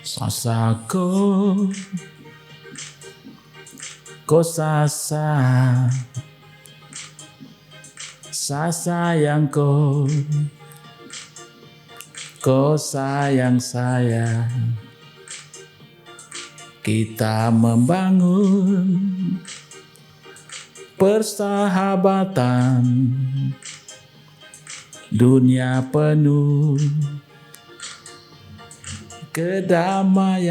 Sasaku, ko sasa, sayangku, ko sayang saya. Kita membangun persahabatan, dunia penuh kedamaian.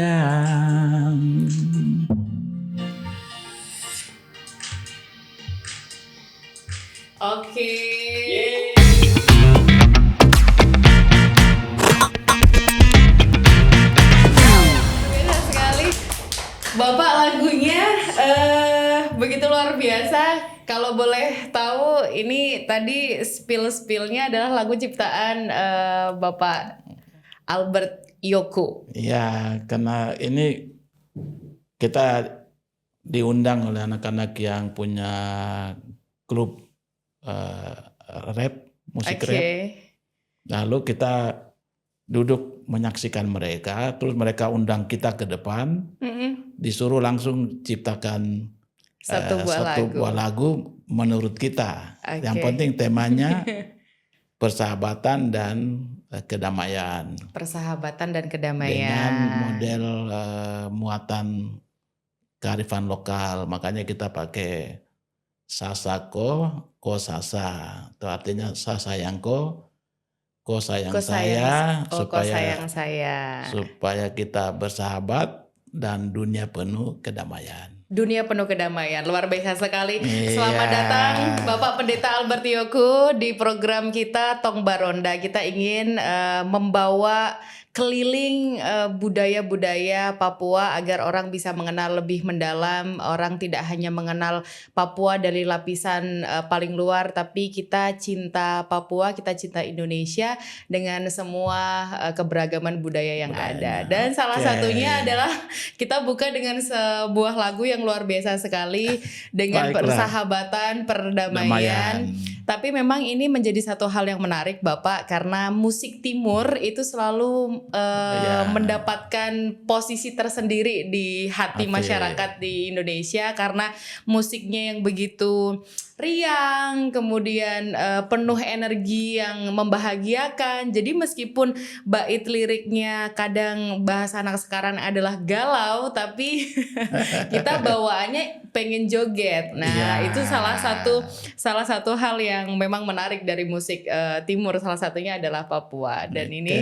Oke. Beda sekali. Bapak lagunya begitu luar biasa. Kalau boleh tahu, ini tadi spill-spillnya adalah lagu ciptaan Bapak Albert Yoko. Ya, karena ini kita diundang oleh anak-anak yang punya klub rap, musik rap. Lalu kita duduk menyaksikan mereka, terus mereka undang kita ke depan, disuruh langsung ciptakan Satu buah lagu menurut kita. Yang penting temanya persahabatan dan kedamaian. Persahabatan dan kedamaian. Dengan model muatan kearifan lokal, makanya kita pakai sasako, ko sasa. Itu artinya sayangko, ko sayang saya, supaya kita bersahabat dan dunia penuh kedamaian. Dunia penuh kedamaian, luar biasa sekali. Selamat datang Bapak Pendeta Albert Yoko di program kita Tong Baronda. Kita ingin membawa keliling budaya-budaya Papua agar orang bisa mengenal lebih mendalam. Orang tidak hanya mengenal Papua dari lapisan paling luar, tapi kita cinta Papua, kita cinta Indonesia dengan semua keberagaman budaya yang ada. Dan salah satunya adalah kita buka dengan sebuah lagu yang luar biasa sekali dengan persahabatan, perdamaian. Tapi memang ini menjadi satu hal yang menarik Bapak, karena musik timur itu selalu mendapatkan posisi tersendiri di hati masyarakat di Indonesia, karena musiknya yang begitu riang, kemudian penuh energi yang membahagiakan. Jadi meskipun bait liriknya kadang bahasa anak sekarang adalah galau, tapi kita bawaannya pengen joget. Nah, itu salah satu hal yang memang menarik dari musik timur. Salah satunya adalah Papua. Dan ini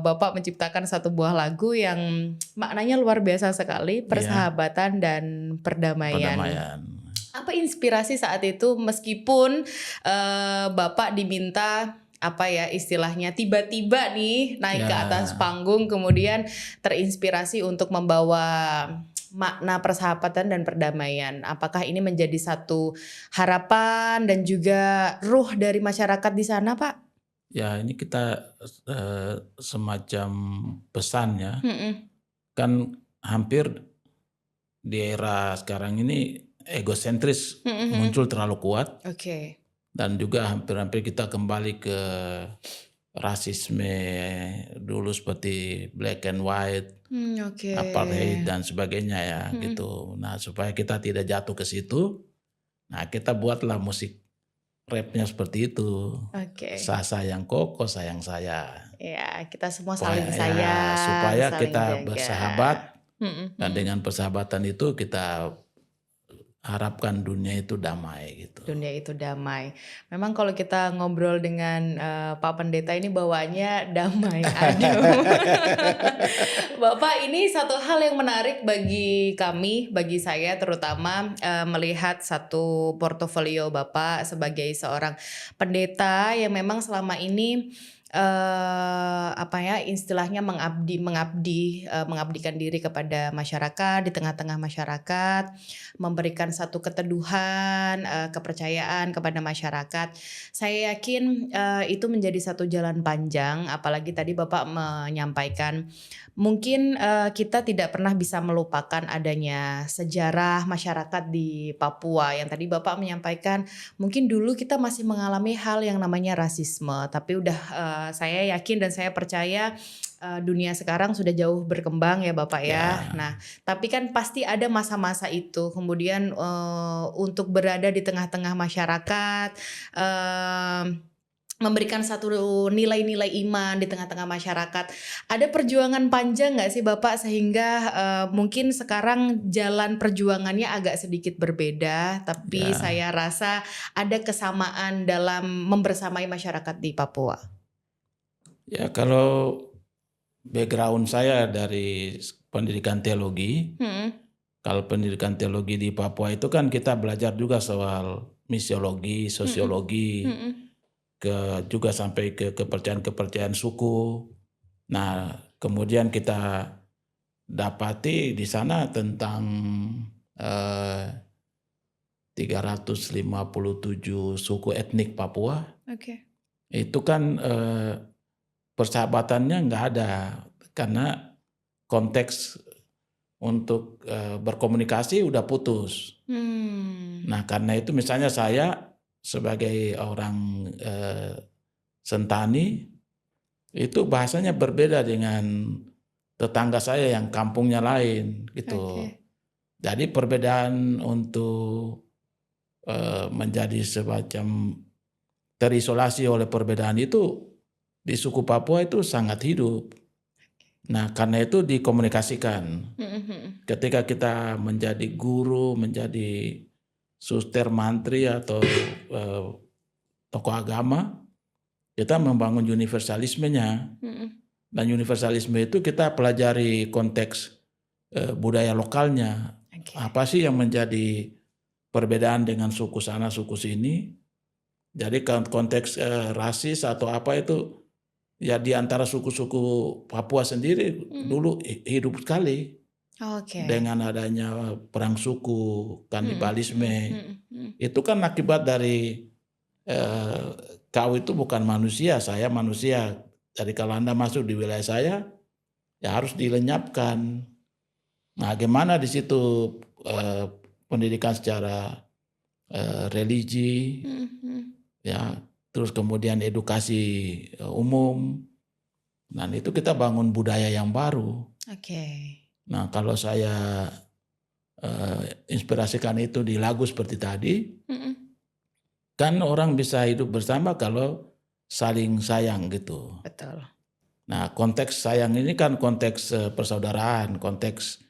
Bapak menciptakan satu buah lagu yang maknanya luar biasa sekali, persahabatan dan perdamaian. Apa inspirasi saat itu, meskipun Bapak diminta istilahnya tiba-tiba nih naik ke atas panggung, kemudian terinspirasi untuk membawa makna persahabatan dan perdamaian. Apakah ini menjadi satu harapan dan juga ruh dari masyarakat di sana, Pak? Ya, ini kita semacam pesan ya. Kan hampir di era sekarang ini egosentris muncul terlalu kuat. Dan juga hampir-hampir kita kembali ke rasisme dulu seperti black and white, apartheid dan sebagainya ya gitu. Nah, supaya kita tidak jatuh ke situ, nah kita buatlah musik rapnya seperti itu. Sayangko, ko sayang saya. Ya, kita semua saling sayang. Supaya saling kita jaga. Bersahabat dan dengan persahabatan itu kita harapkan dunia itu damai gitu. Dunia itu damai. Memang kalau kita ngobrol dengan Pak Pendeta ini bawaannya damai, adem. Bapak, ini satu hal yang menarik bagi kami, bagi saya terutama melihat satu portofolio Bapak sebagai seorang pendeta yang memang selama ini istilahnya mengabdikan diri kepada masyarakat, di tengah-tengah masyarakat, memberikan satu keteduhan, kepercayaan kepada masyarakat. Saya yakin itu menjadi satu jalan panjang, apalagi tadi Bapak menyampaikan mungkin kita tidak pernah bisa melupakan adanya sejarah masyarakat di Papua yang tadi Bapak menyampaikan. Mungkin dulu kita masih mengalami hal yang namanya rasisme, tapi udah saya yakin dan saya percaya dunia sekarang sudah jauh berkembang ya Bapak ya. Nah, tapi kan pasti ada masa-masa itu. Kemudian untuk berada di tengah-tengah masyarakat, memberikan satu nilai-nilai iman di tengah-tengah masyarakat. Ada perjuangan panjang nggak sih Bapak sehingga mungkin sekarang jalan perjuangannya agak sedikit berbeda, tapi saya rasa ada kesamaan dalam membersamai masyarakat di Papua. Ya, kalau background saya dari pendidikan teologi, kalau pendidikan teologi di Papua itu kan kita belajar juga soal misiologi, sosiologi, juga sampai ke kepercayaan-kepercayaan suku. Nah, kemudian kita dapati di sana tentang 357 suku etnik Papua. Itu kan persahabatannya nggak ada karena konteks untuk berkomunikasi udah putus. Nah, karena itu misalnya saya sebagai orang Sentani itu bahasanya berbeda dengan tetangga saya yang kampungnya lain gitu. Jadi perbedaan untuk menjadi semacam terisolasi oleh perbedaan itu di suku Papua itu sangat hidup. Nah, karena itu dikomunikasikan. Ketika kita menjadi guru, menjadi suster, mantri atau tokoh agama, kita membangun universalismenya. Dan universalisme itu kita pelajari konteks budaya lokalnya. Apa sih yang menjadi perbedaan dengan suku sana, suku sini. Jadi konteks rasis atau apa itu, ya di antara suku-suku Papua sendiri dulu hidup sekali. Dengan adanya perang suku, kanibalisme. Itu kan akibat dari kau itu bukan manusia, saya manusia. Jadi kalau Anda masuk di wilayah saya, ya harus dilenyapkan. Nah, gimana di situ pendidikan secara religi, ya, terus kemudian edukasi umum. Nah, itu kita bangun budaya yang baru. Nah, kalau saya inspirasikan itu di lagu seperti tadi, kan orang bisa hidup bersama kalau saling sayang gitu. Betul. Nah, konteks sayang ini kan konteks persaudaraan, konteks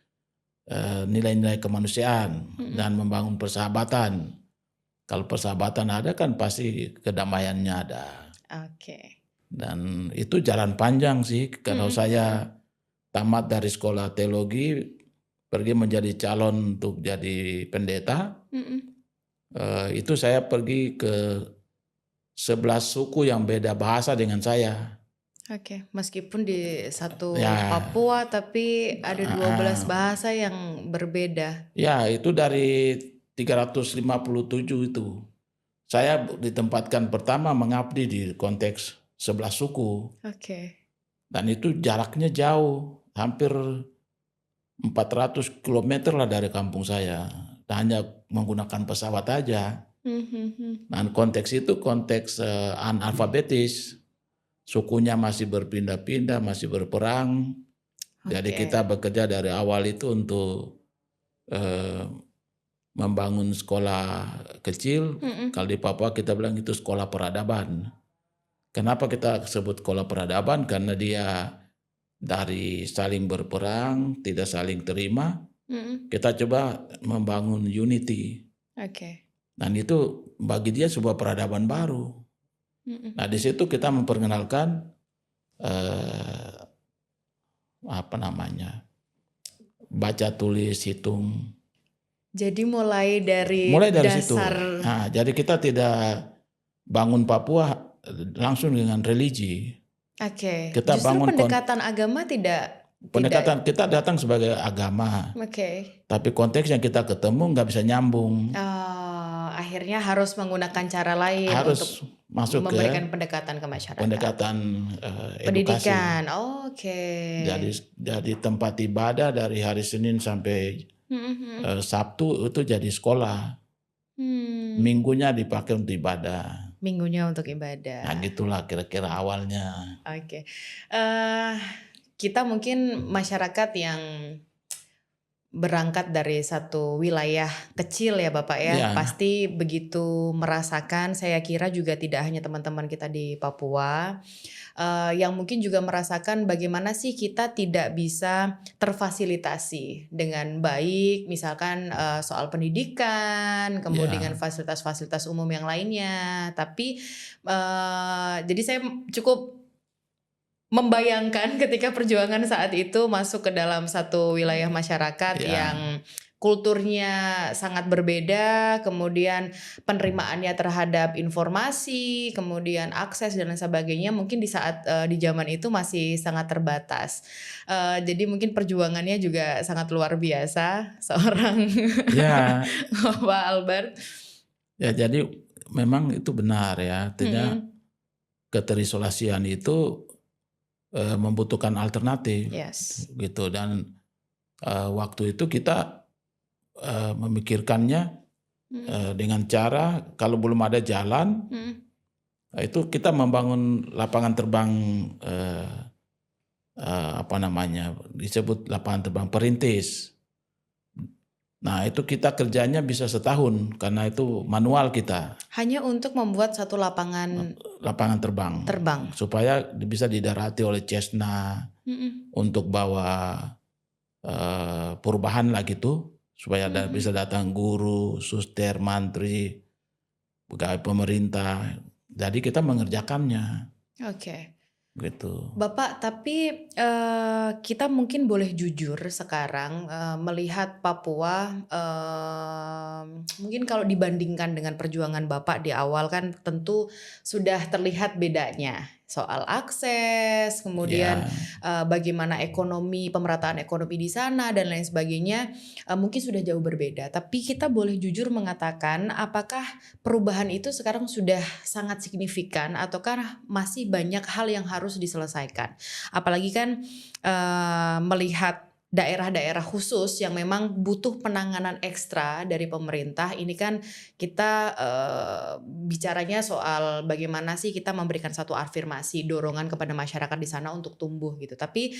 nilai-nilai kemanusiaan dan membangun persahabatan. Kalau persahabatan ada kan pasti kedamaiannya ada. Dan itu jalan panjang sih. Kalau saya tamat dari sekolah teologi, pergi menjadi calon untuk jadi pendeta, itu saya pergi ke 11 suku yang beda bahasa dengan saya. Meskipun di satu Papua tapi ada 12 bahasa yang berbeda. Ya, itu dari 357 itu. Saya ditempatkan pertama mengabdi di konteks 11 suku. Dan itu jaraknya jauh, hampir 400 km lah dari kampung saya. Hanya menggunakan pesawat aja. Dan konteks itu konteks analfabetis. Sukunya masih berpindah-pindah, masih berperang. Jadi kita bekerja dari awal itu untuk membangun sekolah kecil. Kalau di Papua kita bilang itu sekolah peradaban. Kenapa kita sebut sekolah peradaban? Karena dia dari saling berperang, tidak saling terima. Kita coba membangun unity. Dan itu bagi dia sebuah peradaban baru. Nah, di situ kita memperkenalkan baca, tulis, hitung. Jadi mulai dari dasar. Situ. Nah, jadi kita tidak bangun Papua langsung dengan religi. Kita justru bangun pendekatan agama tidak. Kita datang sebagai agama. Tapi konteks yang kita ketemu nggak bisa nyambung. Akhirnya harus menggunakan cara lain harus untuk masuk memberikan pendekatan ke masyarakat. Pendekatan pendidikan. Jadi tempat ibadah dari hari Senin sampai Sabtu itu jadi sekolah. Minggunya dipakai untuk ibadah. Minggunya untuk ibadah. Nah gitulah kira-kira awalnya. Oke. Kita mungkin masyarakat yang berangkat dari satu wilayah kecil ya Bapak ya, Ya, pasti begitu merasakan, saya kira juga tidak hanya teman-teman kita di Papua, yang mungkin juga merasakan bagaimana sih kita tidak bisa terfasilitasi dengan baik, misalkan soal pendidikan, kemudian ya, fasilitas-fasilitas umum yang lainnya. Tapi jadi saya cukup membayangkan ketika perjuangan saat itu masuk ke dalam satu wilayah masyarakat ya, yang kulturnya sangat berbeda, kemudian penerimaannya terhadap informasi, kemudian akses dan lain sebagainya mungkin di saat di zaman itu masih sangat terbatas. Jadi mungkin perjuangannya juga sangat luar biasa seorang ya, Bapak Albert. ya. Jadi memang itu benar ya. Artinya Mm-mm. keterisolasian itu membutuhkan alternatif Yes. gitu. Dan waktu itu kita memikirkannya Mm-mm. dengan cara kalau belum ada jalan Mm-mm. itu kita membangun lapangan terbang disebut lapangan terbang perintis. Nah itu kita kerjanya bisa setahun karena itu manual kita Hanya untuk membuat satu lapangan lapangan terbang supaya bisa didarati oleh Cessna Mm-mm. untuk bawa perubahan lah gitu supaya Mm-mm. bisa datang guru, suster, mantri, pegawai pemerintah. Jadi kita mengerjakannya Oke. gitu. Bapak, tapi kita mungkin boleh jujur sekarang melihat Papua, mungkin kalau dibandingkan dengan perjuangan Bapak di awal kan tentu sudah terlihat bedanya soal akses, kemudian Ya, bagaimana ekonomi, pemerataan ekonomi di sana dan lain sebagainya mungkin sudah jauh berbeda. Tapi kita boleh jujur mengatakan apakah perubahan itu sekarang sudah sangat signifikan ataukah masih banyak hal yang harus diselesaikan? Apalagi kan melihat daerah-daerah khusus yang memang butuh penanganan ekstra dari pemerintah. Ini kan kita bicaranya soal bagaimana sih kita memberikan satu afirmasi, dorongan kepada masyarakat di sana untuk tumbuh gitu. Tapi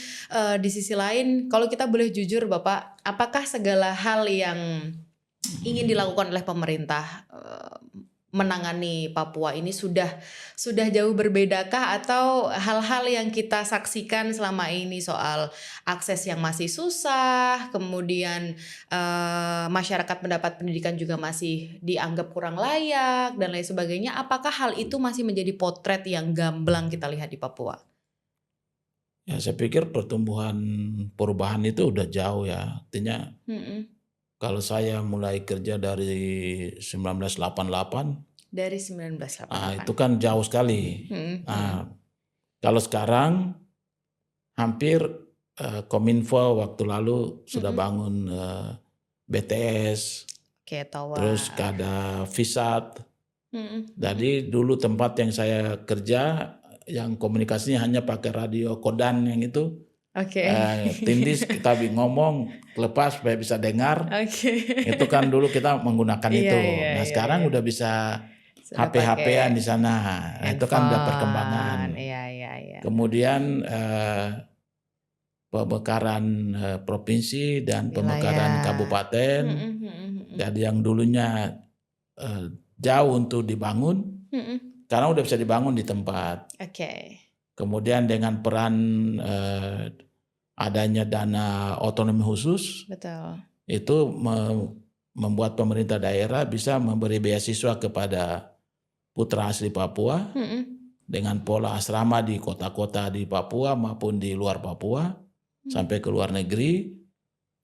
di sisi lain, kalau kita boleh jujur Bapak, apakah segala hal yang ingin dilakukan oleh pemerintah menangani Papua ini sudah jauh berbedakah atau hal-hal yang kita saksikan selama ini soal akses yang masih susah, kemudian masyarakat mendapat pendidikan juga masih dianggap kurang layak dan lain sebagainya, apakah hal itu masih menjadi potret yang gamblang kita lihat di Papua? ya saya pikir pertumbuhan perubahan itu udah jauh ya. Artinya Mm-mm. kalau saya mulai kerja dari 1988, Dari 1988. itu kan jauh sekali. Mm-mm. Nah, kalau sekarang hampir Kominfo waktu lalu sudah Mm-mm. bangun BTS, Oke, tower. terus ada Visat. Mm-mm. Jadi dulu tempat yang saya kerja yang komunikasinya hanya pakai radio kodan yang itu. Oke. Tindis kita ngomong lepas supaya bisa dengar. Oke. Itu kan dulu kita menggunakan Iya, itu. iya, Nah iya, sekarang iya. udah bisa Sudah HP-HP-an pakai di sana. Nah, itu kan udah perkembangan. handphone. Iya, iya, iya. Kemudian pemekaran provinsi dan pemekaran Wilayah. kabupaten. Mm-mm, mm-mm, mm-mm. Jadi yang dulunya jauh untuk dibangun, Mm-mm. sekarang udah bisa dibangun di tempat. Oke. Kemudian dengan peran adanya dana otonomi khusus, Betul. itu membuat pemerintah daerah bisa memberi beasiswa kepada putra asli Papua Mm-mm. dengan pola asrama di kota-kota di Papua maupun di luar Papua sampai ke luar negeri.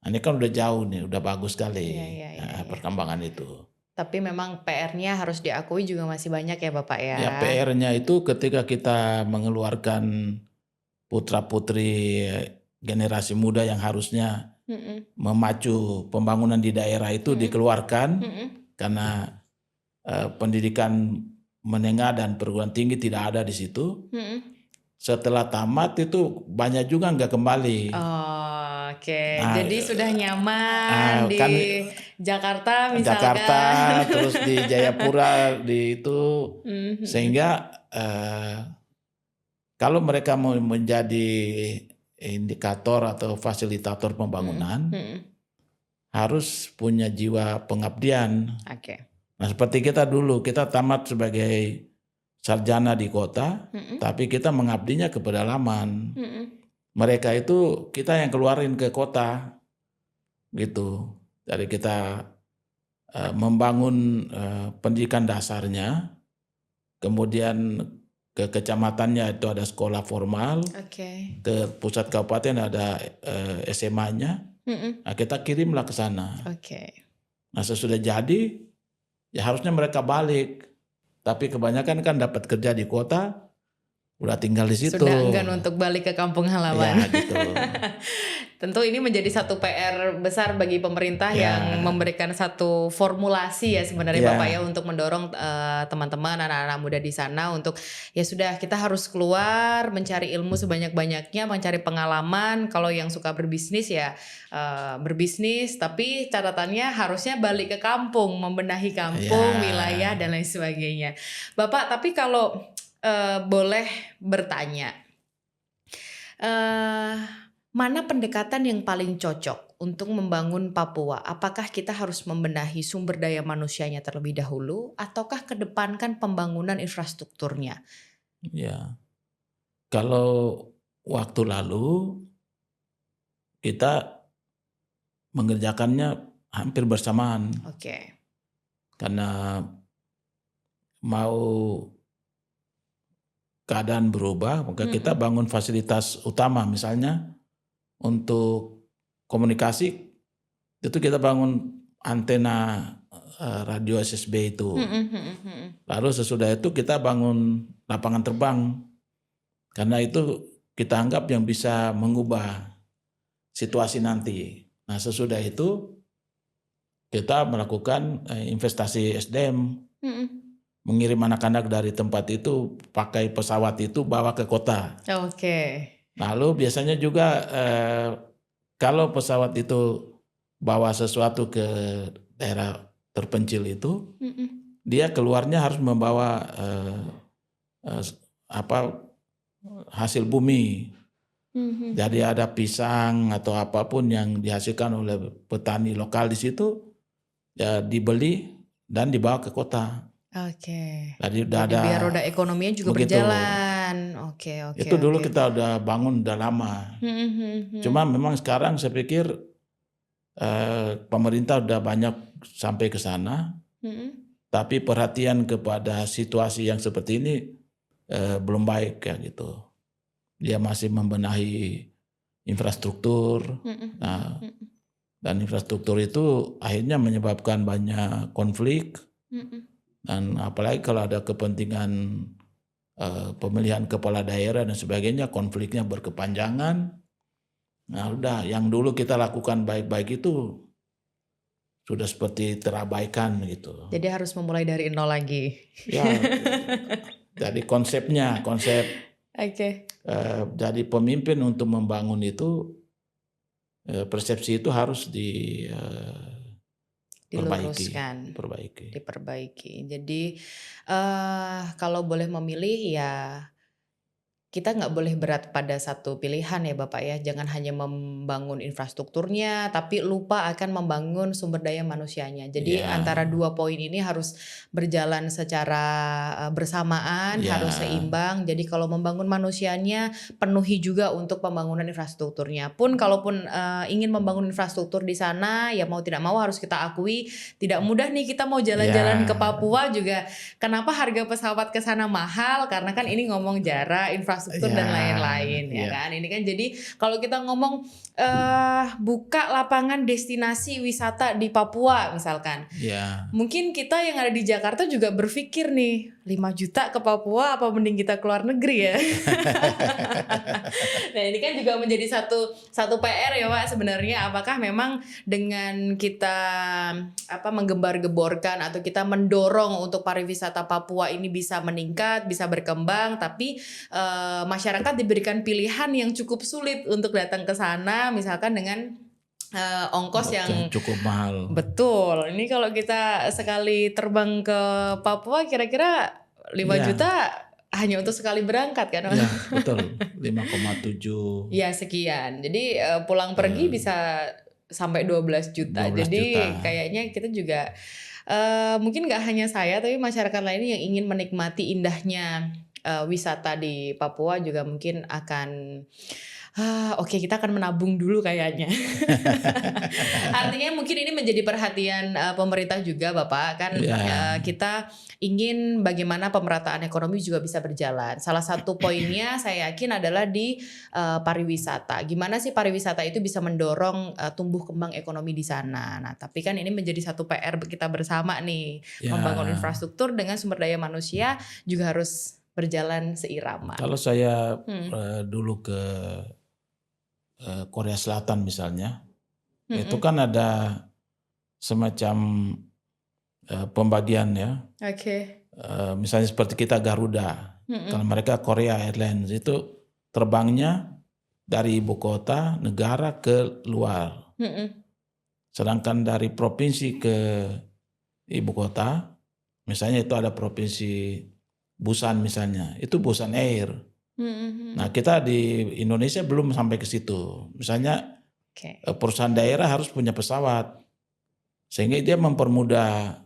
Ini kan udah jauh nih, udah bagus sekali Iya. perkembangan itu. Tapi memang PR-nya harus diakui juga masih banyak ya Bapak ya. Ya PR-nya itu ketika kita mengeluarkan putra-putri generasi muda yang harusnya Mm-mm. memacu pembangunan di daerah itu dikeluarkan Mm-mm. karena pendidikan menengah dan perguruan tinggi tidak ada di situ. Mm-mm. Setelah tamat itu banyak juga nggak kembali. Oh, Oke, Nah, jadi sudah nyaman di kan Jakarta misalkan. Jakarta, terus di Jayapura, di itu, Mhm. sehingga kalau mereka mau menjadi indikator atau fasilitator pembangunan, Mhm. harus punya jiwa pengabdian. Oke. Nah, seperti kita dulu, kita tamat sebagai sarjana di kota, Mhm. tapi kita mengabdinya ke pedalaman. Mhm. Mereka itu kita yang keluarin ke kota, gitu. Jadi kita membangun pendidikan dasarnya, kemudian ke kecamatannya itu ada sekolah formal, Oke. ke pusat kabupaten ada SMA-nya. Mhm. Nah, kita kirimlah ke sana. Oke. Nah, sesudah jadi, ya harusnya mereka balik. Tapi kebanyakan kan dapat kerja di kota, udah tinggal di situ. Sudah enggan untuk balik ke kampung halaman. Ya, gitu. Tentu ini menjadi satu PR besar bagi pemerintah Ya. yang memberikan satu formulasi ya sebenarnya Ya. Bapak ya untuk mendorong teman-teman anak-anak muda di sana untuk ya sudah kita harus keluar mencari ilmu sebanyak-banyaknya, mencari pengalaman. Kalau yang suka berbisnis ya berbisnis, tapi catatannya harusnya balik ke kampung, membenahi kampung, Ya. wilayah dan lain sebagainya. Bapak, tapi kalau boleh bertanya, mana pendekatan yang paling cocok untuk membangun Papua? Apakah kita harus membenahi sumber daya manusianya terlebih dahulu, ataukah kedepankan pembangunan infrastrukturnya? Ya, kalau waktu lalu kita mengerjakannya hampir bersamaan. Oke. Karena mau keadaan berubah, maka kita bangun fasilitas utama, misalnya untuk komunikasi itu kita bangun antena radio SSB itu. Lalu sesudah itu kita bangun lapangan terbang, karena itu kita anggap yang bisa mengubah situasi nanti. Nah, sesudah itu kita melakukan investasi SDM, mengirim anak-anak dari tempat itu pakai pesawat itu bawa ke kota. Oke. Lalu biasanya juga kalau pesawat itu bawa sesuatu ke daerah terpencil itu, dia keluarnya harus membawa hasil bumi. Jadi ada pisang atau apapun yang dihasilkan oleh petani lokal di situ, ya dibeli dan dibawa ke kota. Oke. Jadi biar roda ekonominya juga begitu. berjalan. Oke. Itu dulu kita udah bangun udah lama. Cuma memang sekarang saya pikir pemerintah udah banyak sampai ke sana, tapi perhatian kepada situasi yang seperti ini belum baik ya gitu. Dia masih membenahi infrastruktur, dan infrastruktur itu akhirnya menyebabkan banyak konflik. Dan apalagi kalau ada kepentingan pemilihan kepala daerah dan sebagainya, konfliknya berkepanjangan. Nah udah, yang dulu kita lakukan baik-baik itu sudah seperti terabaikan gitu. Jadi harus memulai dari nol lagi. Ya, jadi konsep jadi pemimpin untuk membangun itu, persepsi itu harus diperbaiki. Jadi kalau boleh memilih ya kita nggak boleh berat pada satu pilihan ya Bapak ya. Jangan hanya membangun infrastrukturnya, tapi lupa akan membangun sumber daya manusianya. Jadi antara dua poin ini harus berjalan secara bersamaan, harus seimbang. Jadi kalau membangun manusianya, penuhi juga untuk pembangunan infrastrukturnya. Pun kalaupun ingin membangun infrastruktur di sana, ya mau tidak mau harus kita akui tidak mudah nih kita mau jalan-jalan ke Papua juga. Kenapa harga pesawat ke sana mahal? Karena kan ini ngomong jarak, infrastruktur dan lain-lain ya kan. Ini kan jadi kalau kita ngomong buka lapangan destinasi wisata di Papua misalkan. Mungkin kita yang ada di Jakarta juga berpikir nih 5 juta ke Papua apa mending kita keluar negeri ya. Nah ini kan juga menjadi satu PR ya Pak sebenarnya, apakah memang dengan kita menggembar-geborkan atau kita mendorong untuk pariwisata Papua ini bisa meningkat, bisa berkembang, tapi masyarakat diberikan pilihan yang cukup sulit untuk datang ke sana, misalkan dengan ongkos yang cukup mahal. Betul. Ini kalau kita sekali terbang ke Papua kira-kira 5 juta hanya untuk sekali berangkat kan? Ya, betul. 5,7. Ya sekian. Jadi pulang pergi bisa sampai 12 juta. 12 Jadi juta. kayaknya kita juga mungkin nggak hanya saya tapi masyarakat lain yang ingin menikmati indahnya wisata di Papua juga mungkin akan oke, kita akan menabung dulu kayaknya. Artinya mungkin ini menjadi perhatian pemerintah juga Bapak kan kita ingin bagaimana pemerataan ekonomi juga bisa berjalan. Salah satu poinnya saya yakin adalah di pariwisata. Gimana sih pariwisata itu bisa mendorong tumbuh kembang ekonomi di sana. Nah, tapi kan ini menjadi satu PR kita bersama nih. Membangun infrastruktur dengan sumber daya manusia juga harus berjalan seirama. Kalau saya dulu ke Korea Selatan misalnya, itu kan ada semacam pembagian ya. Misalnya seperti kita Garuda, kalau mereka Korea Airlines itu terbangnya dari ibu kota negara ke luar. Sedangkan dari provinsi ke ibu kota, misalnya itu ada provinsi Busan misalnya, itu Busan Air. Nah kita di Indonesia belum sampai ke situ. Misalnya perusahaan daerah harus punya pesawat, sehingga dia mempermudah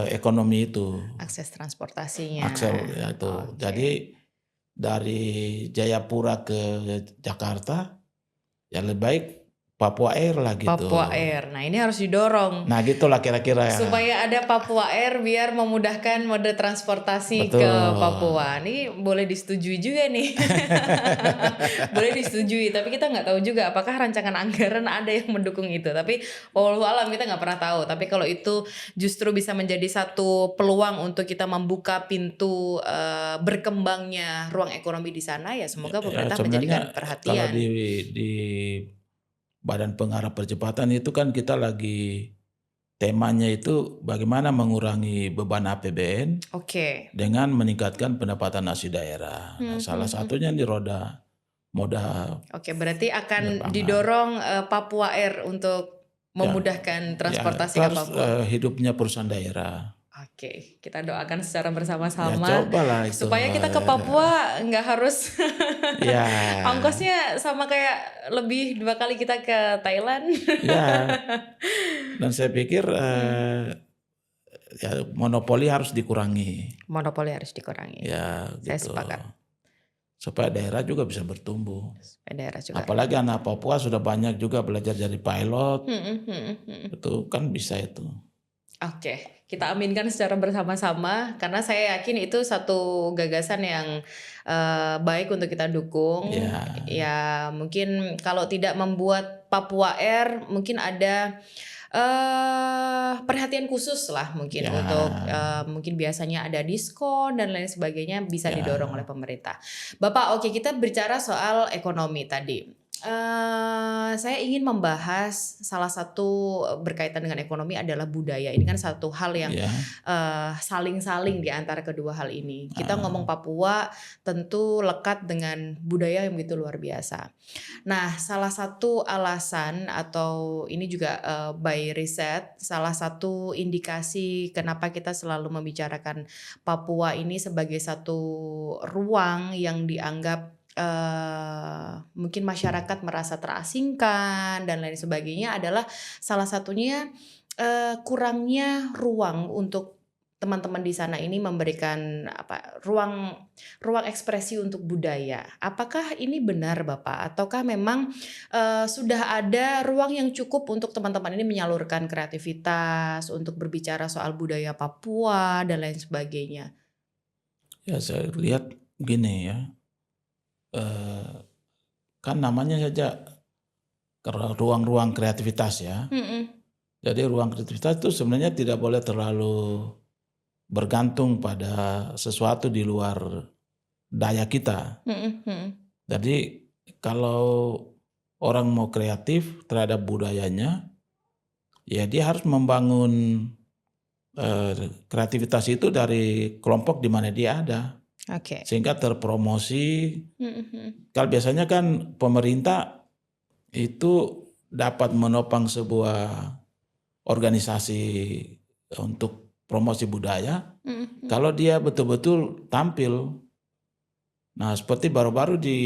ekonomi itu. Akses transportasinya. Itu. Jadi dari Jayapura ke Jakarta, ya lebih baik Papua Air lah gitu. Papua Air. Nah ini harus didorong. Nah gitulah kira-kira ya. Supaya ada Papua Air biar memudahkan mode transportasi ke Papua. Ini boleh disetujui juga nih. Boleh disetujui. Tapi kita nggak tahu juga apakah rancangan anggaran ada yang mendukung itu. Tapi wallahu alam kita nggak pernah tahu. Tapi kalau itu justru bisa menjadi satu peluang untuk kita membuka pintu berkembangnya ruang ekonomi di sana, ya semoga pemerintah menjadikan perhatian. Kalau di Badan Pengarah Percepatan itu kan kita lagi temanya itu bagaimana mengurangi beban APBN dengan meningkatkan pendapatan asli daerah. Nah, salah satunya di moda. Berarti akan didorong Papua Air untuk memudahkan transportasi ke Papua. Hidupnya perusahaan daerah. Kita doakan secara bersama-sama itu. Supaya kita ke Papua nggak harus ongkosnya sama kayak lebih 2 kali kita ke Thailand. Dan saya pikir monopoli harus dikurangi. Ya, gitu. Saya sepakat. Supaya daerah juga bisa bertumbuh. Apalagi anak Papua sudah banyak juga belajar jadi pilot. Itu kan bisa itu. Kita aminkan secara bersama-sama karena saya yakin itu satu gagasan yang baik untuk kita dukung. Ya mungkin kalau tidak membuat Papua Air mungkin ada perhatian khusus lah mungkin untuk mungkin biasanya ada diskon dan lain sebagainya bisa didorong oleh pemerintah. Bapak, kita bicara soal ekonomi tadi. Saya ingin membahas salah satu berkaitan dengan ekonomi adalah budaya. Ini kan satu hal yang saling-saling di antara kedua hal ini. Kita ngomong Papua tentu lekat dengan budaya yang begitu luar biasa. Nah, salah satu alasan atau ini juga by riset, salah satu indikasi kenapa kita selalu membicarakan Papua ini sebagai satu ruang yang dianggap mungkin masyarakat merasa terasingkan dan lain sebagainya adalah salah satunya kurangnya ruang untuk teman-teman di sana ini memberikan ruang ekspresi untuk budaya. Apakah ini benar Bapak? Ataukah memang sudah ada ruang yang cukup untuk teman-teman ini menyalurkan kreativitas untuk berbicara soal budaya Papua dan lain sebagainya? Ya saya lihat gini ya. Kan namanya saja ruang-ruang kreativitas ya. Jadi ruang kreativitas itu sebenarnya tidak boleh terlalu bergantung pada sesuatu di luar daya kita. Jadi kalau orang mau kreatif terhadap budayanya, ya dia harus membangun kreativitas itu dari kelompok di mana dia ada. Oke. sehingga terpromosi. Kalau biasanya kan pemerintah itu dapat menopang sebuah organisasi untuk promosi budaya kalau dia betul-betul tampil. Nah, seperti baru-baru di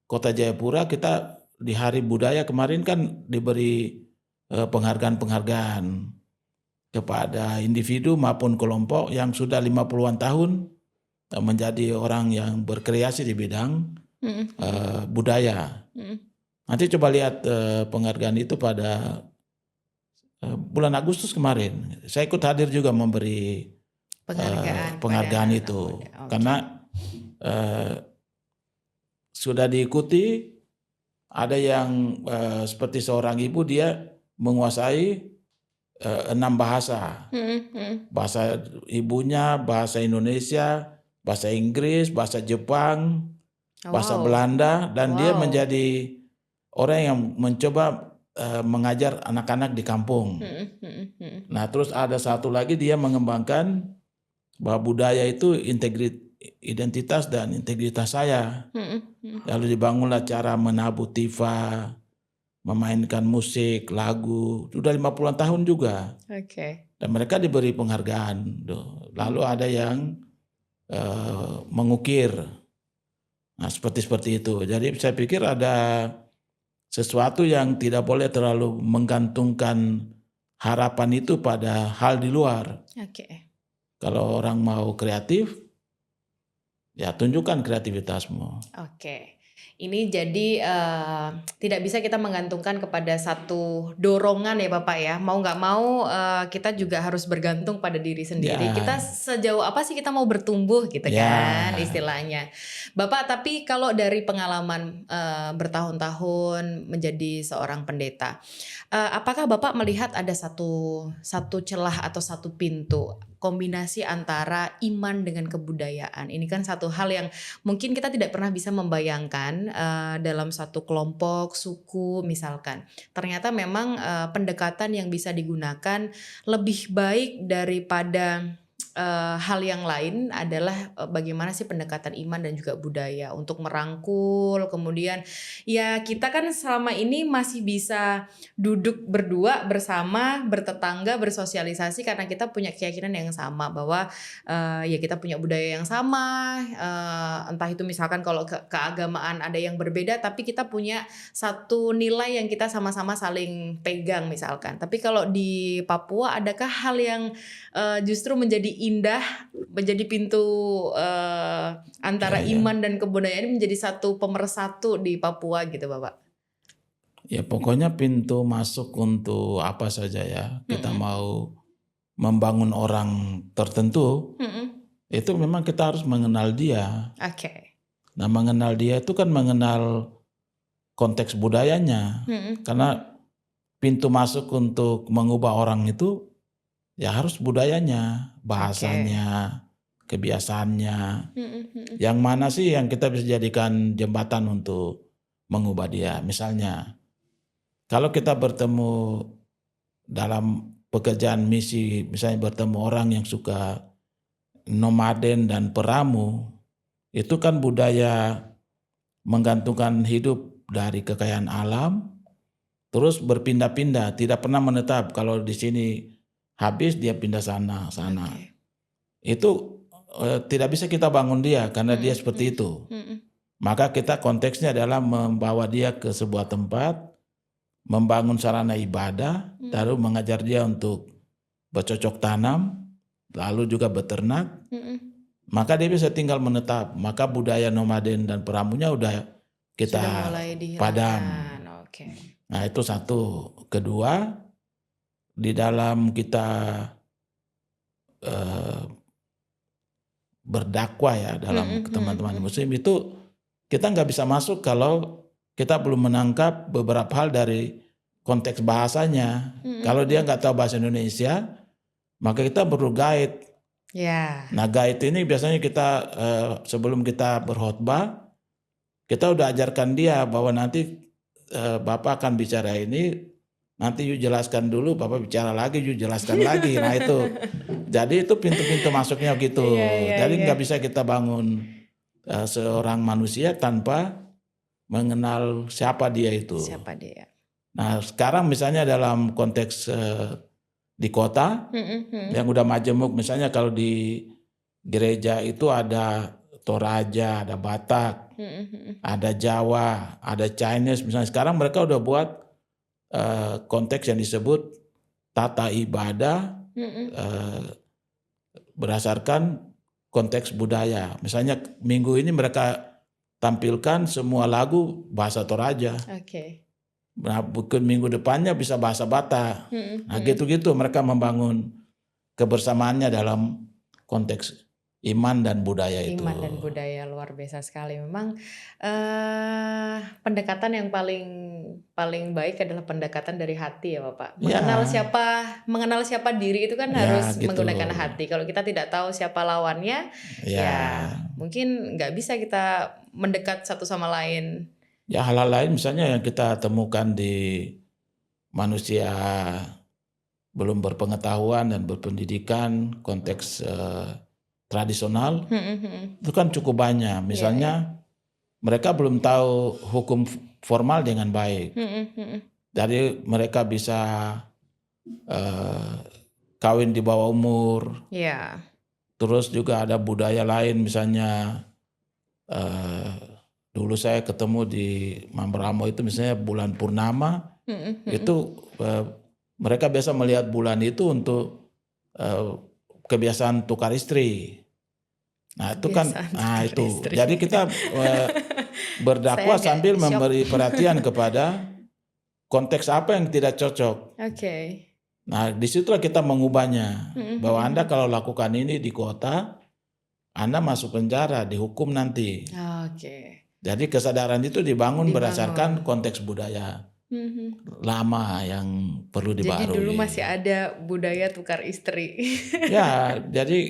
Kota Jayapura kita di Hari Budaya kemarin kan diberi penghargaan-penghargaan kepada individu maupun kelompok yang sudah 50-an tahun menjadi orang yang berkreasi di bidang budaya. Nanti coba lihat penghargaan itu pada bulan Agustus kemarin. Saya ikut hadir juga memberi penghargaan itu. Karena sudah diikuti, ada yang seperti seorang ibu dia menguasai 6 bahasa. Bahasa ibunya, bahasa Indonesia, bahasa Inggris, bahasa Jepang, bahasa Belanda, dan dia menjadi orang yang mencoba mengajar anak-anak di kampung. Nah, terus ada satu lagi dia mengembangkan bahwa budaya itu identitas dan integritas saya. Lalu dibangunlah cara menabuh tifa, memainkan musik, lagu, sudah 50-an tahun juga. Dan mereka diberi penghargaan. Lalu ada yang mengukir. Nah, seperti itu. Jadi saya pikir ada sesuatu yang tidak boleh terlalu menggantungkan harapan itu pada hal di luar. Kalau orang mau kreatif, ya tunjukkan kreativitasmu. Ini jadi tidak bisa kita menggantungkan kepada satu dorongan ya Bapak ya. Mau nggak mau kita juga harus bergantung pada diri sendiri. Kita sejauh apa sih kita mau bertumbuh gitu kan istilahnya. Bapak, tapi kalau dari pengalaman bertahun-tahun menjadi seorang pendeta, apakah Bapak melihat ada satu celah atau satu pintu kombinasi antara iman dengan kebudayaan? Ini kan satu hal yang mungkin kita tidak pernah bisa membayangkan dalam satu kelompok, suku misalkan. Ternyata memang pendekatan yang bisa digunakan lebih baik daripada hal yang lain adalah bagaimana sih pendekatan iman dan juga budaya untuk merangkul. Kemudian ya kita kan selama ini masih bisa duduk berdua bersama, bertetangga, bersosialisasi karena kita punya keyakinan yang sama bahwa ya kita punya budaya yang sama, entah itu misalkan kalau keagamaan ada yang berbeda tapi kita punya satu nilai yang kita sama-sama saling pegang misalkan. Tapi kalau di Papua adakah hal yang justru menjadi indah, menjadi pintu antara iman dan kebudayaan ini menjadi satu pemersatu di Papua gitu Bapak? Ya pokoknya pintu masuk untuk apa saja ya. Kita mau membangun orang tertentu, itu memang kita harus mengenal dia. Nah, mengenal dia itu kan mengenal konteks budayanya. Karena pintu masuk untuk mengubah orang itu ya harus budayanya, bahasanya, kebiasaannya. Yang mana sih yang kita bisa jadikan jembatan untuk mengubah dia. Misalnya, kalau kita bertemu dalam pekerjaan misi, misalnya bertemu orang yang suka nomaden dan peramu, itu kan budaya menggantungkan hidup dari kekayaan alam, terus berpindah-pindah, tidak pernah menetap. Kalau di sini habis dia pindah sana. Itu tidak bisa kita bangun dia karena dia seperti itu. Maka kita konteksnya adalah membawa dia ke sebuah tempat, membangun sarana ibadah, lalu mengajar dia untuk bercocok tanam, lalu juga beternak. Maka dia bisa tinggal menetap. Maka budaya nomaden dan peramunya udah kita padam. Nah, itu satu. Kedua, di dalam kita berdakwah ya dalam teman-teman muslim itu kita nggak bisa masuk kalau kita belum menangkap beberapa hal dari konteks bahasanya. Kalau dia nggak tahu bahasa Indonesia, maka kita perlu guide. Nah, guide ini biasanya kita sebelum kita berkhotbah, kita udah ajarkan dia bahwa nanti Bapak akan bicara ini, nanti you jelaskan dulu, Bapak bicara lagi, you jelaskan lagi. Nah itu, jadi itu pintu-pintu masuknya gitu. Jadi nggak bisa kita bangun seorang manusia tanpa mengenal siapa dia itu. Siapa dia? Nah sekarang misalnya dalam konteks di kota yang udah majemuk, misalnya kalau di gereja itu ada Toraja, ada Batak, ada Jawa, ada Chinese. Misalnya sekarang mereka udah buat konteks yang disebut tata ibadah berdasarkan konteks budaya. Misalnya minggu ini mereka tampilkan semua lagu bahasa Toraja. Nah, mungkin minggu depannya bisa bahasa Batak. Nah, gitu-gitu mereka membangun kebersamaannya dalam konteks iman dan budaya itu. Iman dan budaya luar biasa sekali. Memang pendekatan yang paling baik adalah pendekatan dari hati ya Bapak. Mengenal siapa diri itu kan harus gitu. Menggunakan hati. Kalau kita tidak tahu siapa lawannya, ya mungkin nggak bisa kita mendekat satu sama lain. Ya hal-hal lain misalnya yang kita temukan di manusia belum berpengetahuan dan berpendidikan, konteks tradisional itu kan cukup banyak. Misalnya mereka belum tahu hukum formal dengan baik. Jadi mereka bisa kawin di bawah umur. Terus juga ada budaya lain, misalnya dulu saya ketemu di Mamberamo itu misalnya bulan purnama, itu mereka biasa melihat bulan itu untuk kebiasaan tukar istri. Nah itu kan, itu. Jadi kita berdakwah sambil memberi perhatian kepada konteks apa yang tidak cocok. Nah disitulah kita mengubahnya, bahwa Anda kalau lakukan ini di kota, Anda masuk penjara, dihukum nanti. Jadi kesadaran itu dibangun berdasarkan konteks budaya lama yang perlu dibarui. Jadi dulu masih ada budaya tukar istri. Ya, jadi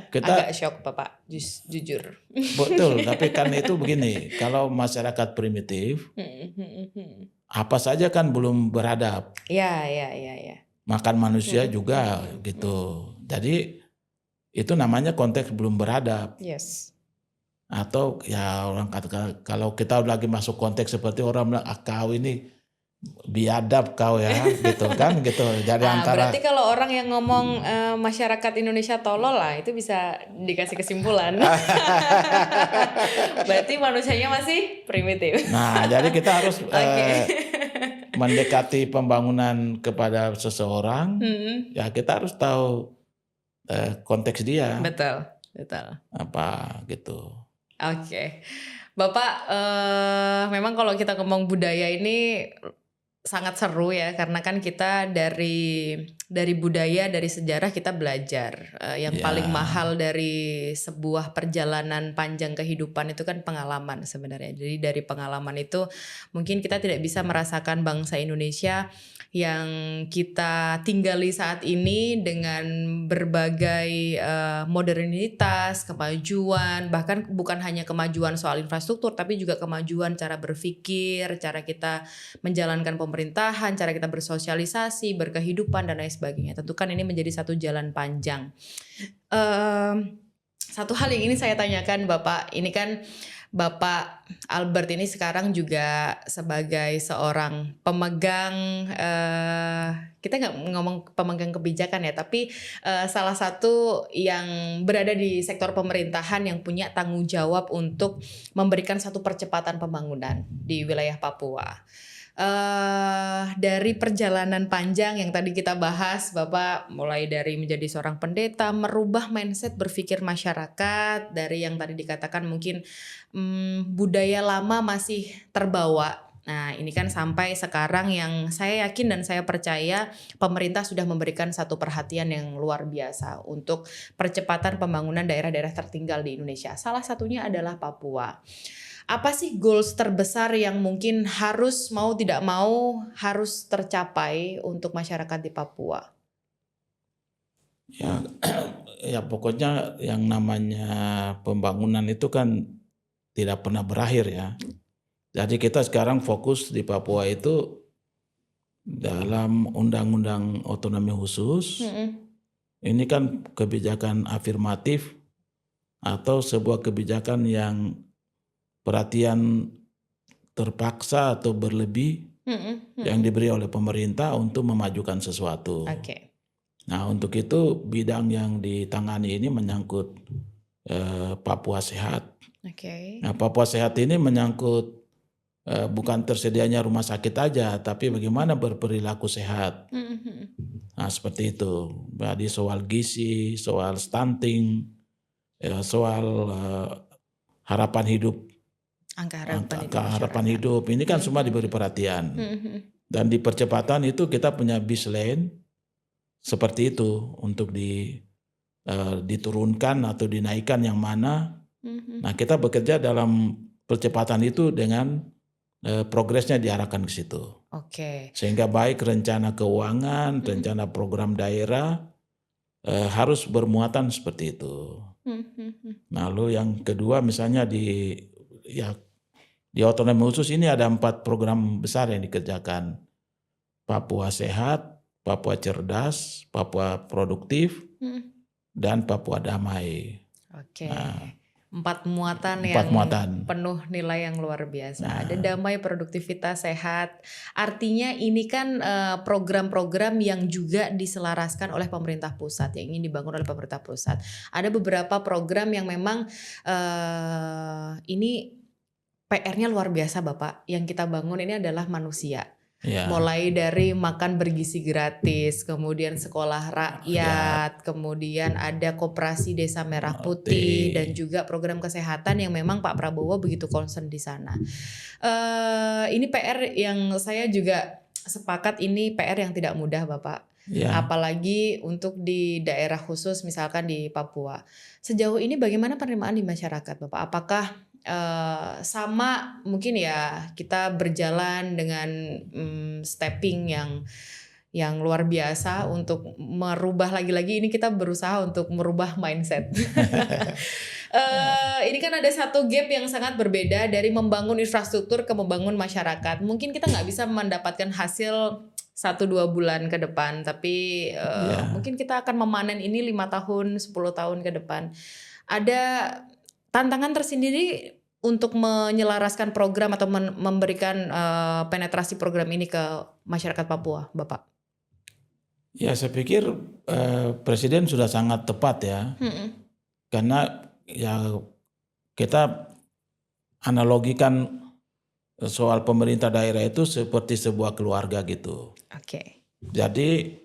kita agak shock Bapak, jujur. Betul, tapi kan itu begini, kalau masyarakat primitif, apa saja kan belum beradab. Ya. Makan manusia juga gitu. Jadi itu namanya konteks belum beradab. Atau ya orang kata kalau kita lagi masuk konteks seperti orang bilang kau ini biadab kau ya gitu kan gitu. Jadi antara berarti kalau orang yang ngomong masyarakat Indonesia tolol lah itu bisa dikasih kesimpulan. Berarti manusianya masih primitif. Nah, jadi kita harus mendekati pembangunan kepada seseorang. Ya kita harus tahu konteks dia. Betul. Apa gitu. Bapak, memang kalau kita ngomong budaya ini sangat seru ya, karena kan kita dari budaya, dari sejarah kita belajar. Yang paling mahal dari sebuah perjalanan panjang kehidupan itu kan pengalaman sebenarnya. Jadi dari pengalaman itu mungkin kita tidak bisa merasakan bangsa Indonesia yang kita tinggali saat ini dengan berbagai modernitas, kemajuan, bahkan bukan hanya kemajuan soal infrastruktur, tapi juga kemajuan cara berpikir, cara kita menjalankan pemerintahan, cara kita bersosialisasi, berkehidupan, dan lain sebagainya. Tentu kan ini menjadi satu jalan panjang. Satu hal yang ini saya tanyakan Bapak, ini kan Bapak Albert ini sekarang juga sebagai seorang pemegang, kita nggak ngomong pemegang kebijakan ya, tapi salah satu yang berada di sektor pemerintahan yang punya tanggung jawab untuk memberikan satu percepatan pembangunan di wilayah Papua. Dari perjalanan panjang yang tadi kita bahas, Bapak mulai dari menjadi seorang pendeta, merubah mindset berpikir masyarakat, dari yang tadi dikatakan mungkin budaya lama masih terbawa. Nah ini kan sampai sekarang yang saya yakin dan saya percaya pemerintah sudah memberikan satu perhatian yang luar biasa untuk percepatan pembangunan daerah-daerah tertinggal di Indonesia. Salah satunya adalah Papua. Apa sih goals terbesar yang mungkin harus mau tidak mau harus tercapai untuk masyarakat di Papua? Ya pokoknya yang namanya pembangunan itu kan tidak pernah berakhir ya. Jadi kita sekarang fokus di Papua itu dalam undang-undang otonomi khusus. Ini kan kebijakan afirmatif atau sebuah kebijakan yang perhatian terpaksa atau berlebih yang diberi oleh pemerintah untuk memajukan sesuatu. Nah, untuk itu bidang yang ditangani ini menyangkut Papua Sehat. Nah, Papua Sehat ini menyangkut bukan tersedianya rumah sakit aja, tapi bagaimana berperilaku sehat. Nah, seperti itu. Jadi soal gizi, soal stunting, soal harapan hidup, Angka harapan hidup. Ini kan semua diberi perhatian. Dan di percepatan itu kita punya bis lane seperti itu untuk diturunkan atau dinaikkan yang mana. Nah, kita bekerja dalam percepatan itu dengan progresnya diarahkan ke situ. Sehingga baik rencana keuangan, rencana program daerah harus bermuatan seperti itu. Lalu yang kedua misalnya di otonomi khusus ini ada 4 program besar yang dikerjakan. Papua Sehat, Papua Cerdas, Papua Produktif, dan Papua Damai. Nah, 4 muatan penuh nilai yang luar biasa. Ada damai, produktivitas, sehat. Artinya ini kan program-program yang juga diselaraskan oleh pemerintah pusat, yang ingin dibangun oleh pemerintah pusat. Ada beberapa program yang memang ini PR-nya luar biasa Bapak. Yang kita bangun ini adalah manusia. Mulai dari makan bergizi gratis, kemudian sekolah rakyat, kemudian ada koperasi desa merah putih, dan juga program kesehatan yang memang Pak Prabowo begitu concern di sana. Ini PR yang saya juga sepakat, ini PR yang tidak mudah Bapak. Apalagi untuk di daerah khusus misalkan di Papua. Sejauh ini bagaimana penerimaan di masyarakat Bapak? Apakah sama mungkin ya kita berjalan dengan stepping yang luar biasa untuk merubah, lagi-lagi ini kita berusaha untuk merubah mindset. Ini kan ada satu gap yang sangat berbeda dari membangun infrastruktur ke membangun masyarakat. Mungkin kita nggak bisa mendapatkan hasil 1-2 bulan ke depan, tapi mungkin kita akan memanen ini 5 tahun, 10 tahun ke depan. Ada tantangan tersendiri untuk menyelaraskan program atau memberikan penetrasi program ini ke masyarakat Papua, Bapak? Ya, saya pikir Presiden sudah sangat tepat ya. Karena ya kita analogikan soal pemerintah daerah itu seperti sebuah keluarga gitu. Jadi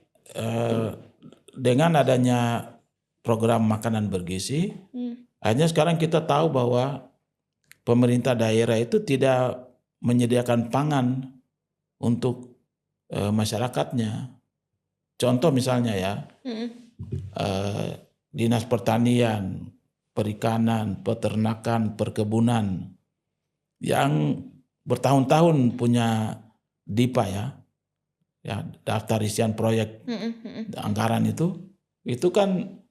dengan adanya program makanan bergizi, hanya sekarang kita tahu bahwa pemerintah daerah itu tidak menyediakan pangan untuk masyarakatnya. Contoh misalnya ya, Dinas Pertanian, Perikanan, Peternakan, Perkebunan yang bertahun-tahun punya DIPA ya daftar isian proyek anggaran itu kan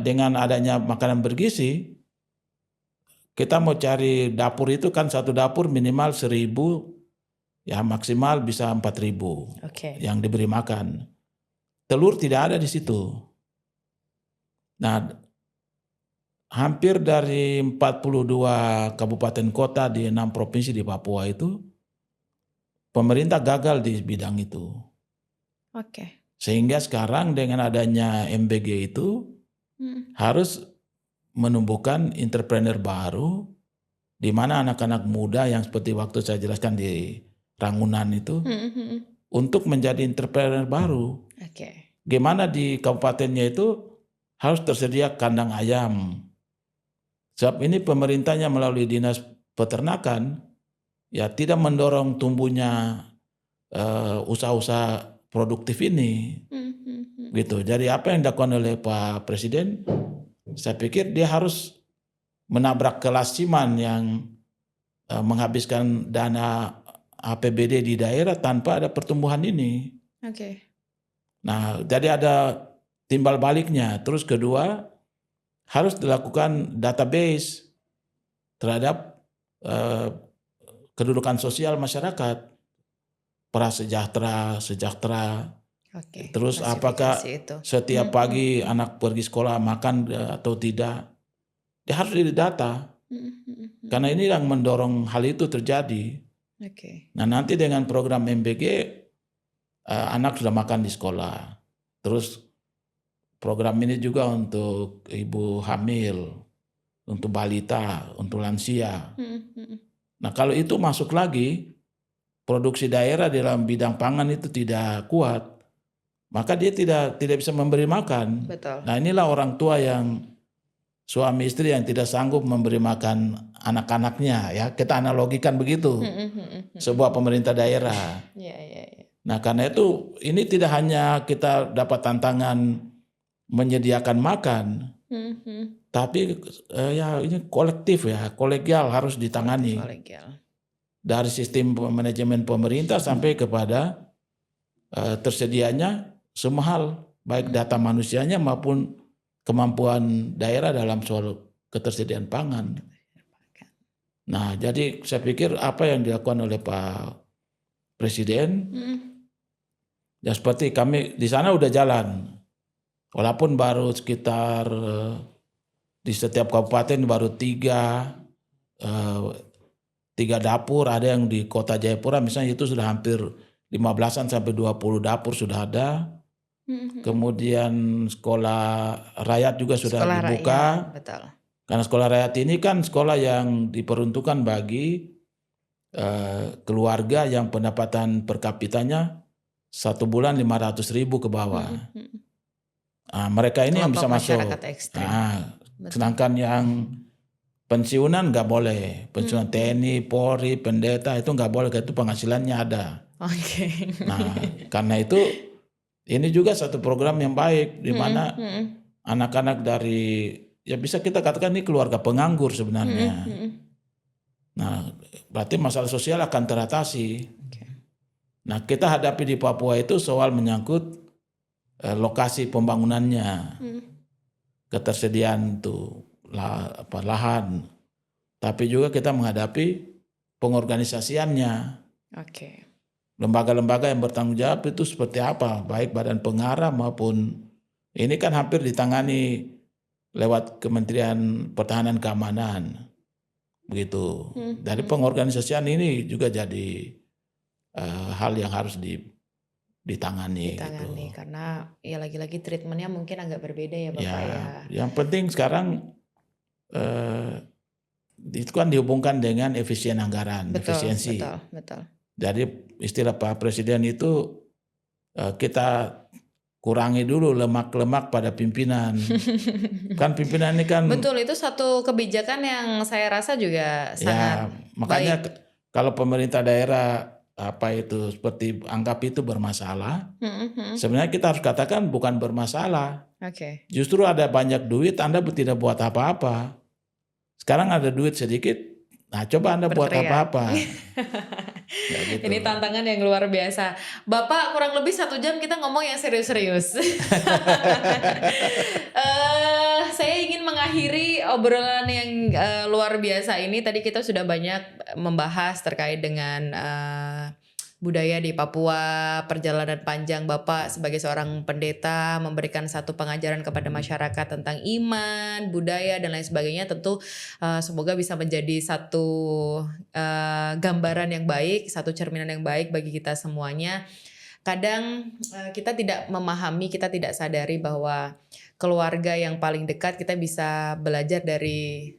dengan adanya makanan bergizi, kita mau cari dapur itu kan satu dapur minimal 1.000, ya maksimal bisa 4.000 yang diberi makan. Telur tidak ada di situ. Nah, hampir dari 42 kabupaten kota di 6 provinsi di Papua itu, pemerintah gagal di bidang itu. Sehingga sekarang dengan adanya MBG itu harus menumbuhkan entrepreneur baru, di mana anak-anak muda yang seperti waktu saya jelaskan di Rangunan itu, untuk menjadi entrepreneur baru. Gimana di kabupatennya itu harus tersedia kandang ayam. Sebab ini pemerintahnya melalui Dinas Peternakan ya tidak mendorong tumbuhnya usaha-usaha produktif ini. Gitu. Jadi apa yang dilakukan oleh Pak Presiden, saya pikir dia harus menabrak kelasiman yang menghabiskan dana APBD di daerah tanpa ada pertumbuhan ini. Nah, jadi ada timbal baliknya. Terus kedua, harus dilakukan database terhadap kedudukan sosial masyarakat, prasejahtera, sejahtera. Oke, Terus apakah klasifikasi itu. setiap pagi anak pergi sekolah makan atau tidak? Dia harus didata. Karena ini yang mendorong hal itu terjadi. Oke. Nah, nanti dengan program MBG anak sudah makan di sekolah. Terus program ini juga untuk ibu hamil, untuk balita, untuk lansia. Nah, kalau itu masuk lagi, produksi daerah dalam bidang pangan itu tidak kuat, maka dia tidak bisa memberi makan. Betul. Nah, inilah orang tua yang suami istri yang tidak sanggup memberi makan anak-anaknya, ya kita analogikan begitu. Sebuah pemerintah daerah. Nah, karena itu ini tidak hanya kita dapat tantangan menyediakan makan, tapi ya ini kolektif ya, kolegial harus ditangani. Dari sistem manajemen pemerintah sampai kepada tersedianya semua hal, baik data manusianya maupun kemampuan daerah dalam soal ketersediaan pangan. Nah, jadi saya pikir apa yang dilakukan oleh Pak Presiden, ya seperti kami di sana udah jalan, walaupun baru sekitar di setiap kabupaten baru 3 dapur, ada yang di Kota Jayapura misalnya itu sudah hampir 15-an sampai 20 dapur sudah ada. Kemudian sekolah rakyat juga sudah dibuka. Rakyat, betul. Karena sekolah rakyat ini kan sekolah yang diperuntukkan bagi keluarga yang pendapatan per kapitanya 1 bulan 500.000 ke bawah. Nah, mereka ini yang bisa masuk. Nah, sedangkan yang pensiunan nggak boleh. Pensiunan TNI, Polri, pendeta itu nggak boleh, itu penghasilannya ada. Nah, karena itu ini juga satu program yang baik di mana anak-anak dari, ya bisa kita katakan ini keluarga penganggur sebenarnya. Nah, berarti masalah sosial akan teratasi. Nah, kita hadapi di Papua itu soal menyangkut lokasi pembangunannya, ketersediaan tuh lahan, tapi juga kita menghadapi pengorganisasiannya. Lembaga-lembaga yang bertanggung jawab itu seperti apa, baik badan pengarah maupun ini kan hampir ditangani lewat Kementerian Pertahanan Keamanan, begitu. Dari pengorganisasian ini juga jadi hal yang harus ditangani gitu. Karena ya lagi-lagi treatmentnya mungkin agak berbeda ya Bapak ya. Yang penting sekarang itu kan dihubungkan dengan efisien anggaran, efisiensi. Betul. Jadi istilah Pak Presiden itu kita kurangi dulu lemak-lemak pada pimpinan. Kan pimpinan ini kan. Betul, itu satu kebijakan yang saya rasa juga sangat makanya baik. Kalau pemerintah daerah seperti anggap itu bermasalah, sebenarnya kita harus katakan bukan bermasalah. Justru ada banyak duit, Anda tidak buat apa-apa. Sekarang ada duit sedikit, nah coba Anda buat apa-apa. Ya gitu. Ini tantangan yang luar biasa. Bapak, kurang lebih 1 jam kita ngomong yang serius-serius. Saya ingin mengakhiri obrolan yang luar biasa ini. Tadi kita sudah banyak membahas terkait dengan budaya di Papua, perjalanan panjang Bapak sebagai seorang pendeta, memberikan satu pengajaran kepada masyarakat tentang iman, budaya dan lain sebagainya. Tentu semoga bisa menjadi satu gambaran yang baik, satu cerminan yang baik bagi kita semuanya. Kadang kita tidak memahami, kita tidak sadari bahwa keluarga yang paling dekat kita bisa belajar dari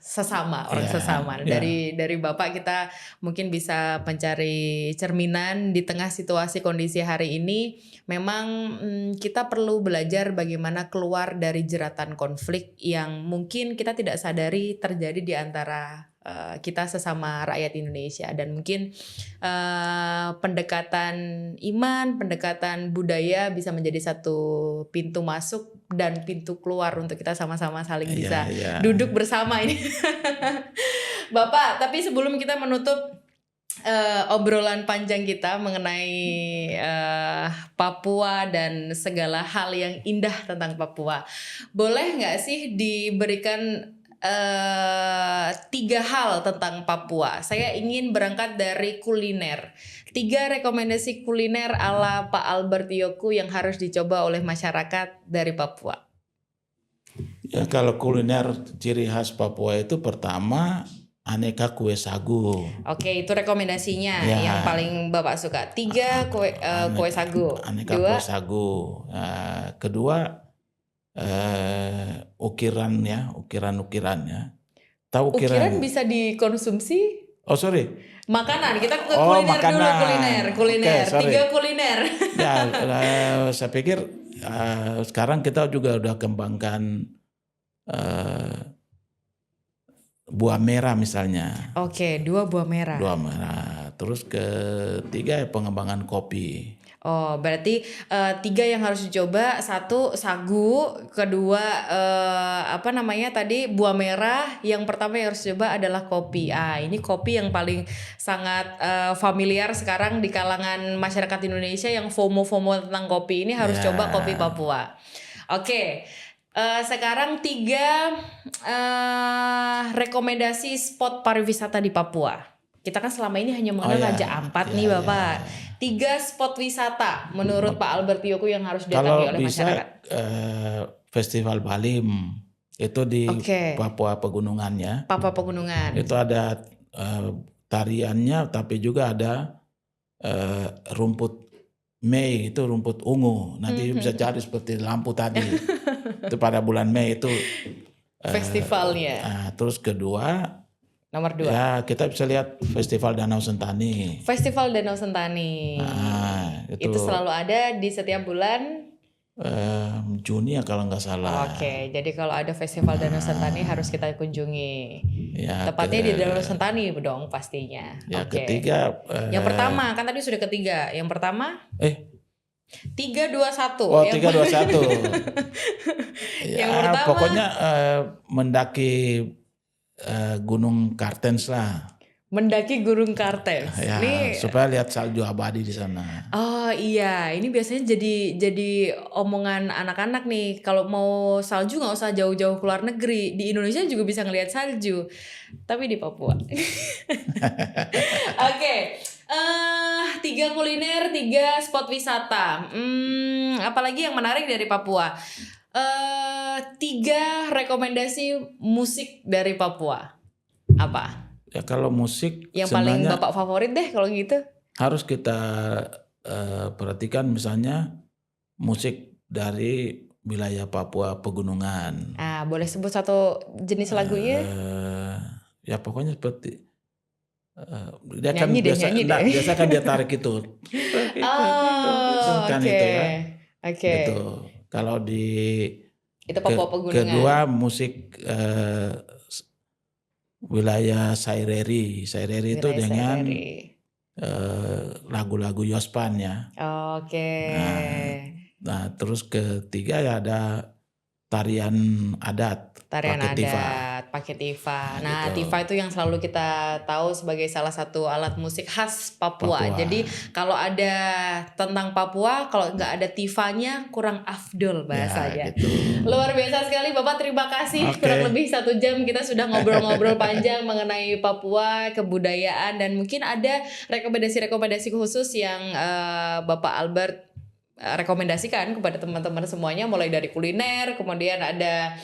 sesama, orang sesama. Dari Bapak kita mungkin bisa mencari cerminan di tengah situasi kondisi hari ini. Memang kita perlu belajar bagaimana keluar dari jeratan konflik yang mungkin kita tidak sadari terjadi di antara kita sesama rakyat Indonesia. Dan mungkin pendekatan iman, pendekatan budaya bisa menjadi satu pintu masuk dan pintu keluar untuk kita sama-sama saling bisa duduk bersama ini. Bapak, tapi sebelum kita menutup obrolan panjang kita mengenai Papua dan segala hal yang indah tentang Papua, boleh nggak sih diberikan 3 hal tentang Papua. Saya ingin berangkat dari kuliner. 3 rekomendasi kuliner ala Pak Albert Yoku yang harus dicoba oleh masyarakat dari Papua. Ya, kalau kuliner ciri khas Papua itu pertama aneka kue sagu. Oke, itu rekomendasinya Ya. yang paling Bapak suka. 3 kue sagu. Aneka 2 kue sagu. Kedua ukiran-ukirannya. Tahu ukiran bisa dikonsumsi? Oh sorry. Makanan, kita ke Oh, kuliner makanan. dulu, kuliner. Oke, sorry. 3 kuliner. Ya, saya pikir sekarang kita juga udah kembangkan buah merah misalnya. Oke, 2 buah merah. Buah merah. Terus ketiga pengembangan kopi. Oh, berarti 3 yang harus dicoba. 1 sagu, kedua apa namanya tadi buah merah. Yang pertama yang harus dicoba adalah kopi. Ini kopi yang paling sangat familiar sekarang di kalangan masyarakat Indonesia yang FOMO tentang kopi ini harus coba kopi Papua. Oke. Sekarang 3 rekomendasi spot pariwisata di Papua. Kita kan selama ini hanya mengenal Raja Ampat nih Bapak. 3 spot wisata menurut Pak Albert Yoku yang harus didatangi oleh masyarakat. Festival Balim itu di Papua Pegunungan ya. Papua Pegunungan. Itu ada tariannya, tapi juga ada rumput Mei, itu rumput ungu. Nanti bisa cari seperti lampu tadi. Itu pada bulan Mei itu festivalnya. Terus kedua, nomor 2. ya kita bisa lihat Festival Danau Sentani. Festival Danau Sentani. Itu selalu ada di setiap bulan Juni ya kalau nggak salah. Oke, jadi kalau ada Festival Danau Sentani harus kita kunjungi. Ya, tepatnya di Danau Sentani dong pastinya. Ya, ketiga. Yang pertama kan tadi sudah ketiga. Yang pertama? 3, 2, 1. Oh, 3, 2, 1. Yang pertama, pokoknya mendaki Gunung Kartens lah. Mendaki Gunung Kartens. Ya, ini supaya lihat salju abadi di sana. Oh iya, ini biasanya jadi omongan anak-anak nih. Kalau mau salju nggak usah jauh-jauh keluar negeri. Di Indonesia juga bisa ngelihat salju. Tapi di Papua. Oke. 3 kuliner, 3 spot wisata. Apalagi yang menarik dari Papua? 3 rekomendasi musik dari Papua. Apa? Ya kalau musik yang paling Bapak favorit deh kalau gitu. Harus kita perhatikan misalnya musik dari wilayah Papua Pegunungan. Boleh sebut satu jenis lagunya? Ya pokoknya seperti dia nyanyi kan biasa kan dia tarik itu. Kan itu ya. Oke. Itu kalau di itu Papua Pegunungan. Kedua musik wilayah Saireri itu dengan lagu-lagu Yospan ya. Oke. Nah terus ketiga ya ada tarian adat. Pakai tifa. Nah, gitu. Tifa itu yang selalu kita tahu sebagai salah satu alat musik khas Papua. Jadi kalau ada tentang Papua, kalau nggak ada tifanya kurang afdol bahasanya. Gitu. Luar biasa sekali Bapak, terima kasih. Kurang lebih 1 jam kita sudah ngobrol-ngobrol panjang mengenai Papua, kebudayaan, dan mungkin ada rekomendasi-rekomendasi khusus yang Bapak Albert rekomendasikan kepada teman-teman semuanya, mulai dari kuliner, kemudian ada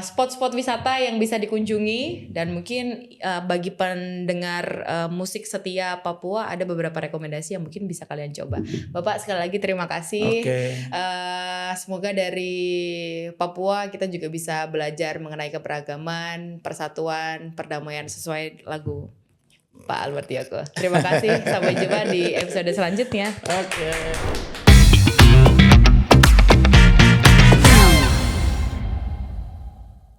spot-spot wisata yang bisa dikunjungi, dan mungkin bagi pendengar musik setia Papua ada beberapa rekomendasi yang mungkin bisa kalian coba. Bapak sekali lagi terima kasih. Semoga dari Papua kita juga bisa belajar mengenai keberagaman, persatuan, perdamaian sesuai lagu Pak Albert Yoku. Terima kasih, sampai jumpa di episode selanjutnya. Oke.